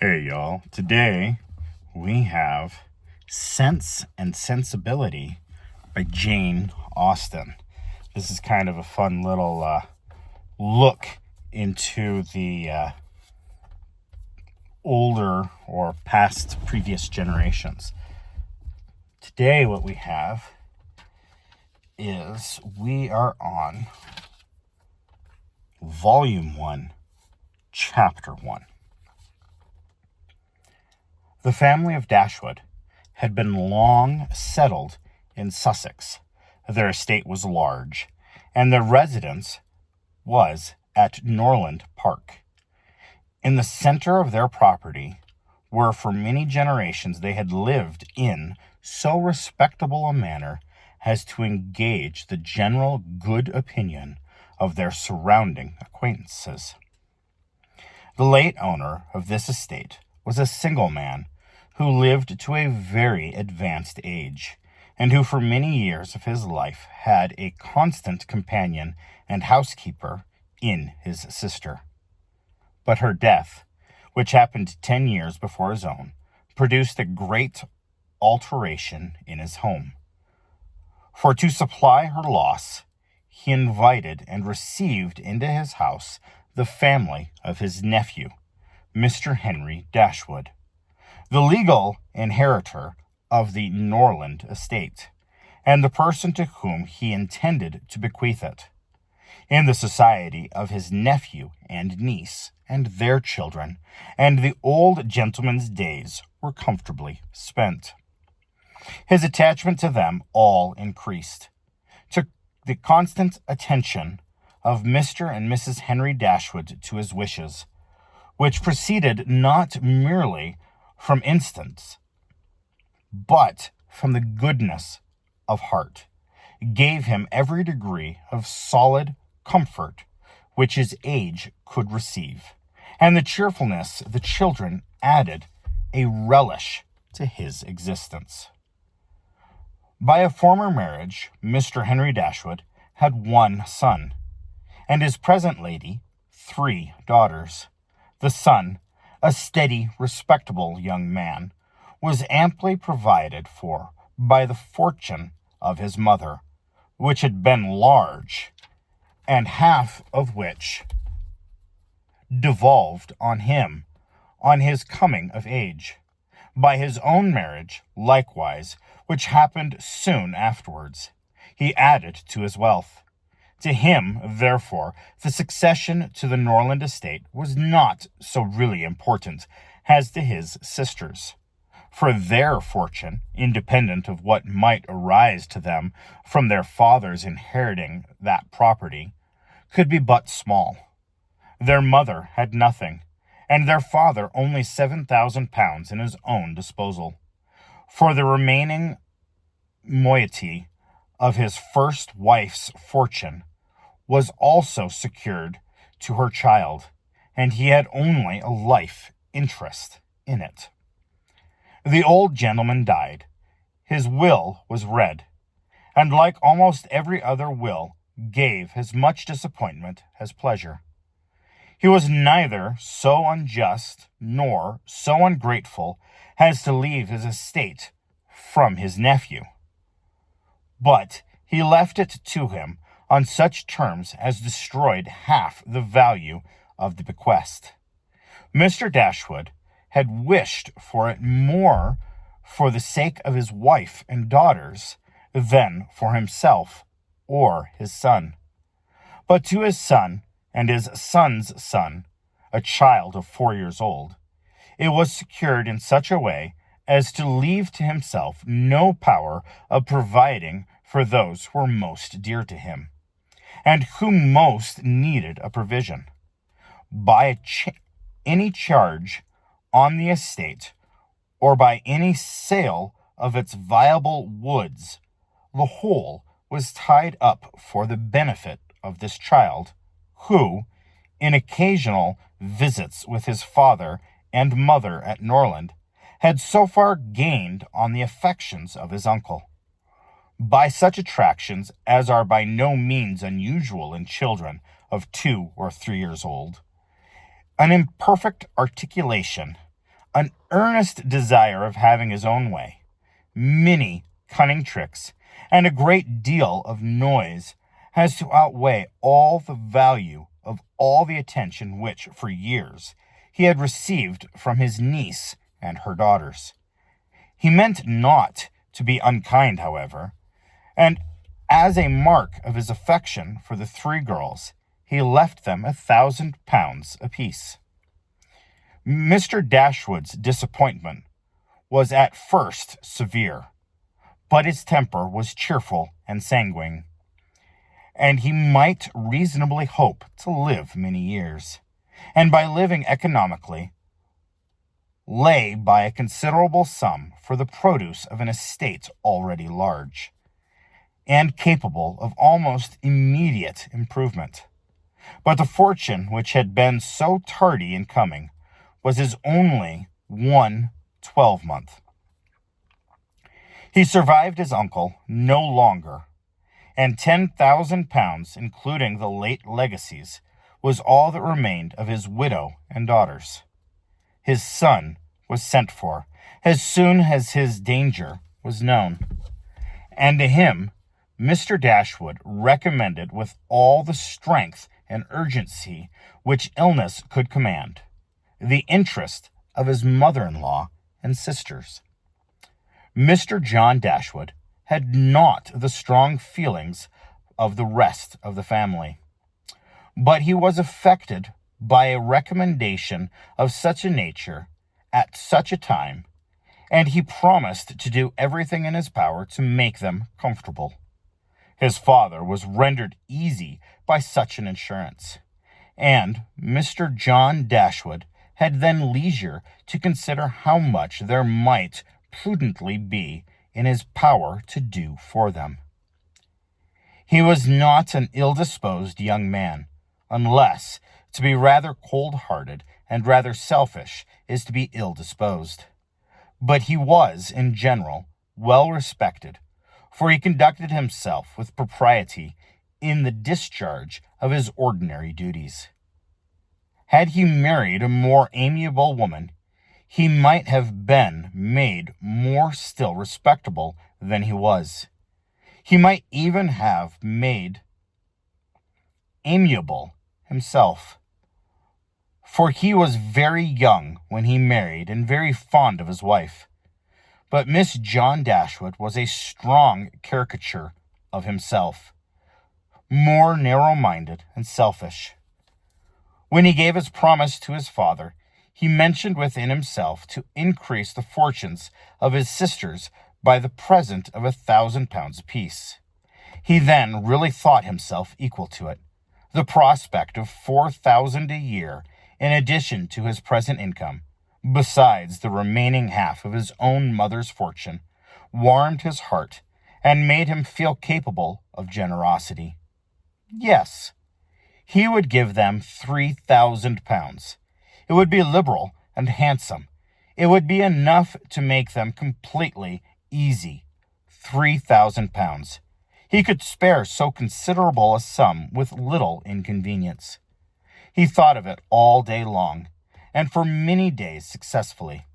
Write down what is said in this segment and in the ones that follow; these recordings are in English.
Hey, y'all. Today we have Sense and Sensibility by Jane Austen. This is kind of a fun little look into the older or past previous generations. Today, what we have is we are on Volume 1, Chapter 1. The family of Dashwood had been long settled in Sussex. Their estate was large, and their residence was at Norland Park. In the center of their property, where for many generations they had lived in so respectable a manner as to engage the general good opinion of their surrounding acquaintances. The late owner of this estate was a single man who lived to a very advanced age, and who for many years of his life had a constant companion and housekeeper in his sister. But her death, which happened 10 years before his own, produced a great alteration in his home. For to supply her loss, he invited and received into his house the family of his nephew, Mr. Henry Dashwood, the legal inheritor of the Norland estate, and the person to whom he intended to bequeath it, in the society of his nephew and niece and their children, and the old gentleman's days were comfortably spent. His attachment to them all increased, to the constant attention of Mr. and Mrs. Henry Dashwood to his wishes, which proceeded not merely from instance, but from the goodness of heart, gave him every degree of solid comfort which his age could receive, and the cheerfulness the children added a relish to his existence. By a former marriage, Mr. Henry Dashwood had one son, and his present lady 3 daughters. The son, a steady, respectable young man, was amply provided for by the fortune of his mother, which had been large, and half of which devolved on him on his coming of age, by his own marriage likewise, which happened soon afterwards. He added to his wealth. To him, therefore, the succession to the Norland estate was not so really important as to his sisters, for their fortune, independent of what might arise to them from their fathers inheriting that property, could be but small. Their mother had nothing, and their father only £7,000 in his own disposal. For the remaining moiety of his first wife's fortune was also secured to her child, and he had only a life interest in it. The old gentleman died. His will was read, and like almost every other will, gave as much disappointment as pleasure. He was neither so unjust nor so ungrateful as to leave his estate from his nephew, but he left it to him on such terms as destroyed half the value of the bequest. Mr. Dashwood had wished for it more for the sake of his wife and daughters than for himself or his son. But to his son and his son's son, a child of 4 years old, it was secured in such a way as to leave to himself no power of providing for those who were most dear to him, and who most needed a provision. By any charge on the estate, or by any sale of its viable woods, the whole was tied up for the benefit of this child, who, in occasional visits with his father and mother at Norland, had so far gained on the affections of his uncle, by such attractions as are by no means unusual in children of 2 or 3 years old, an imperfect articulation an earnest desire of having his own way, many cunning tricks, and a great deal of noise has to outweigh all the value of all the attention which, for years, he had received from his niece and her daughters. He meant not to be unkind, however, and as a mark of his affection for the three girls, he left them £1,000 apiece. Mr. Dashwood's disappointment was at first severe, but his temper was cheerful and sanguine, and he might reasonably hope to live many years, and by living economically, lay by a considerable sum for the produce of an estate already large, and capable of almost immediate improvement. But the fortune which had been so tardy in coming was his only one 12-month. He survived his uncle no longer, and £10,000, including the late legacies, was all that remained of his widow and daughters. His son was sent for as soon as his danger was known, and to him Mr. Dashwood recommended with all the strength and urgency which illness could command the interest of his mother-in-law and sisters. Mr. John Dashwood had not the strong feelings of the rest of the family, but he was affected by a recommendation of such a nature at such a time, and he promised to do everything in his power to make them comfortable. His father was rendered easy by such an assurance, and Mr. John Dashwood had then leisure to consider how much there might prudently be in his power to do for them. He was not an ill-disposed young man, unless to be rather cold-hearted and rather selfish is to be ill-disposed. But he was, in general, well respected, for he conducted himself with propriety in the discharge of his ordinary duties. Had he married a more amiable woman, he might have been made more still respectable than he was. He might even have made amiable himself, for he was very young when he married and very fond of his wife. But Miss John Dashwood was a strong caricature of himself, more narrow-minded and selfish. When he gave his promise to his father, he mentioned within himself to increase the fortunes of his sisters by the present of £1,000 apiece. He then really thought himself equal to it. The prospect of £4,000 a year, in addition to his present income, besides the remaining half of his own mother's fortune, warmed his heart and made him feel capable of generosity. Yes, he would give them £3,000. It would be liberal and handsome. It would be enough to make them completely easy. £3,000. He could spare so considerable a sum with little inconvenience. He thought of it all day long, and for many days successfully.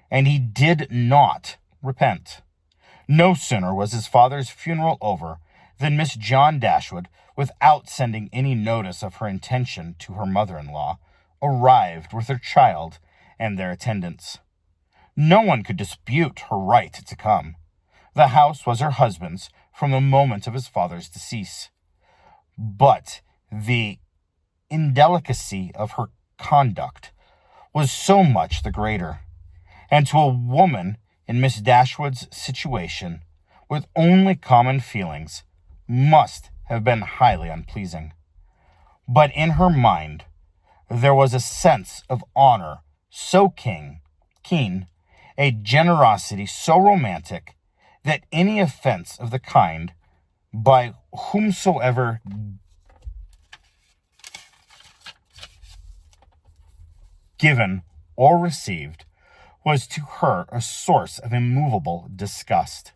And he did not repent. No sooner was his father's funeral over than Miss John Dashwood, without sending any notice of her intention to her mother-in-law, arrived with her child and their attendants. No one could dispute her right to come. The house was her husband's from the moment of his father's decease. But the indelicacy of her conduct was so much the greater, and to a woman in Miss Dashwood's situation, with only common feelings, must have been highly unpleasing. But in her mind there was a sense of honor so keen, a generosity so romantic, that any offense of the kind, by whomsoever given or received, was to her a source of immovable disgust.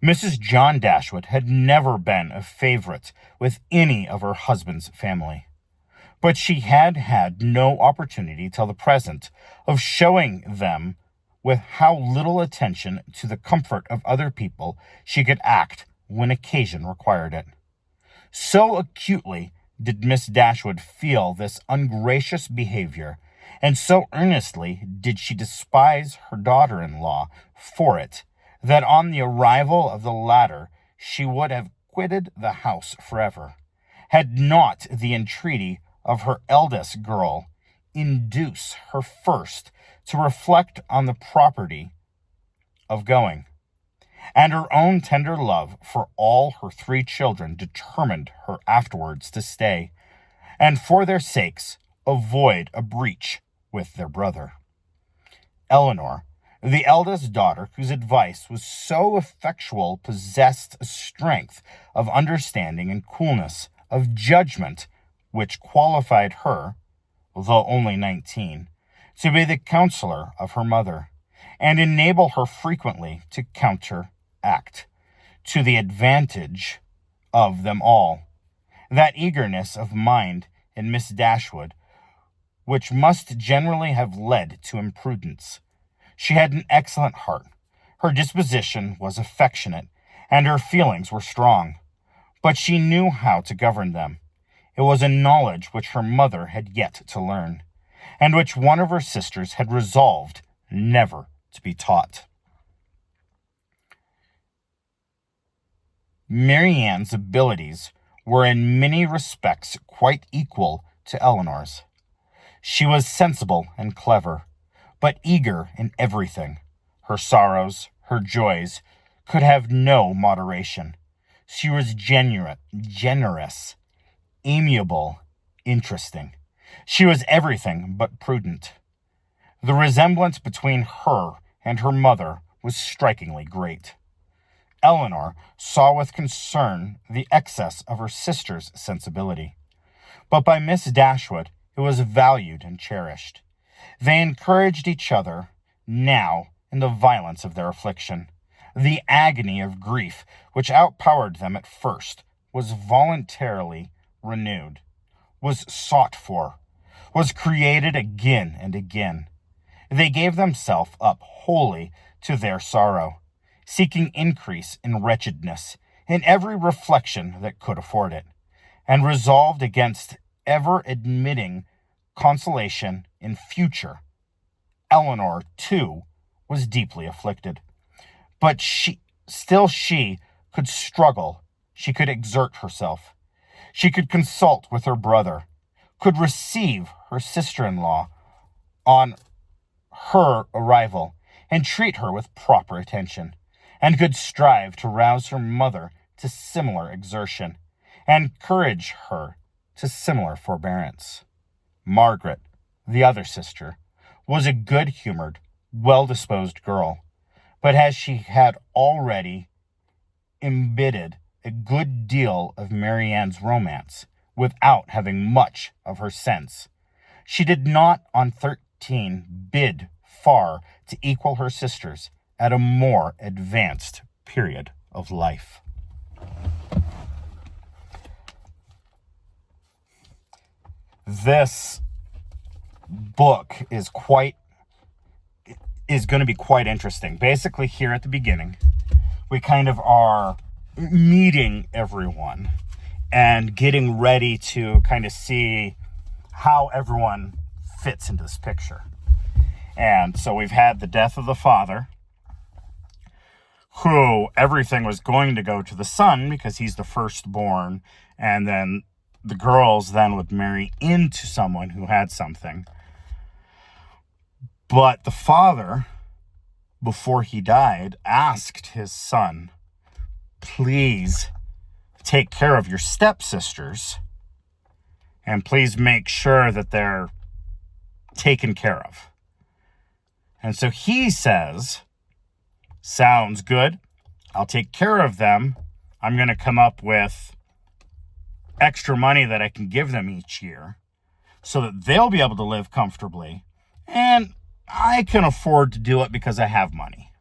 Mrs. John Dashwood had never been a favorite with any of her husband's family, but she had had no opportunity till the present of showing them with how little attention to the comfort of other people she could act when occasion required it. So acutely did Miss Dashwood feel this ungracious behavior, and so earnestly did she despise her daughter-in-law for it, that on the arrival of the latter she would have quitted the house forever, had not the entreaty of her eldest girl induced her first to reflect on the propriety of going, and her own tender love for all her 3 children determined her afterwards to stay, and for their sakes avoid a breach with their brother. Eleanor, the eldest daughter, whose advice was so effectual, possessed a strength of understanding and coolness of judgment which qualified her, though only 19, to be the counselor of her mother, and enable her frequently to counteract, to the advantage of them all, that eagerness of mind in Miss Dashwood which must generally have led to imprudence. She had an excellent heart. Her disposition was affectionate, and her feelings were strong, but she knew how to govern them. It was a knowledge which her mother had yet to learn, and which one of her sisters had resolved never to be taught. Marianne's abilities were in many respects quite equal to Eleanor's. She was sensible and clever, but eager in everything. Her sorrows, her joys, could have no moderation. She was generous, amiable, interesting. She was everything but prudent. The resemblance between her and her mother was strikingly great. Eleanor saw with concern the excess of her sister's sensibility, but by Miss Dashwood it was valued and cherished. They encouraged each other now in the violence of their affliction. The agony of grief which outpowered them at first was voluntarily renewed, was sought for, was created again and again. They gave themselves up wholly to their sorrow, seeking increase in wretchedness in every reflection that could afford it, and resolved against ever admitting consolation in future. Eleanor, too, was deeply afflicted, but she could struggle, she could exert herself, she could consult with her brother, could receive her sister-in-law on her arrival, and treat her with proper attention, and could strive to rouse her mother to similar exertion, and encourage her to similar forbearance. Margaret, the other sister, was a good-humored, well-disposed girl, but as she had already imbibed a good deal of Marianne's romance without having much of her sense, she did not on 13 bid far to equal her sisters at a more advanced period of life. This book is going to be quite interesting. Basically, here at the beginning, we kind of are meeting everyone and getting ready to kind of see how everyone fits into this picture. And so we've had the death of the father, who everything was going to go to the son because he's the firstborn, and then the girls then would marry into someone who had something. But the father, before he died, asked his son, please take care of your stepsisters, and please make sure that they're taken care of. And so he says, sounds good. I'll take care of them. I'm going to come up with extra money that I can give them each year so that they'll be able to live comfortably. And I can afford to do it because I have money.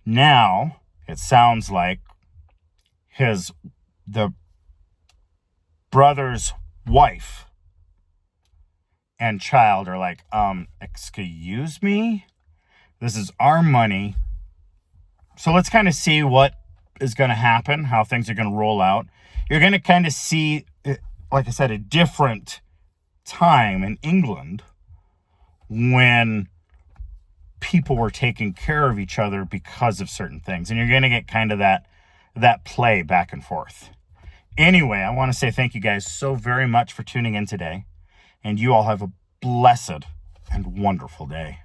Now, it sounds like the brother's wife and child are like, excuse me? This is our money. So let's kind of see what is going to happen, how things are going to roll out. You're going to kind of see, like I said, a different time in England when people were taking care of each other because of certain things. And you're going to get kind of that play back and forth. Anyway, I want to say thank you guys so very much for tuning in today. And you all have a blessed and wonderful day.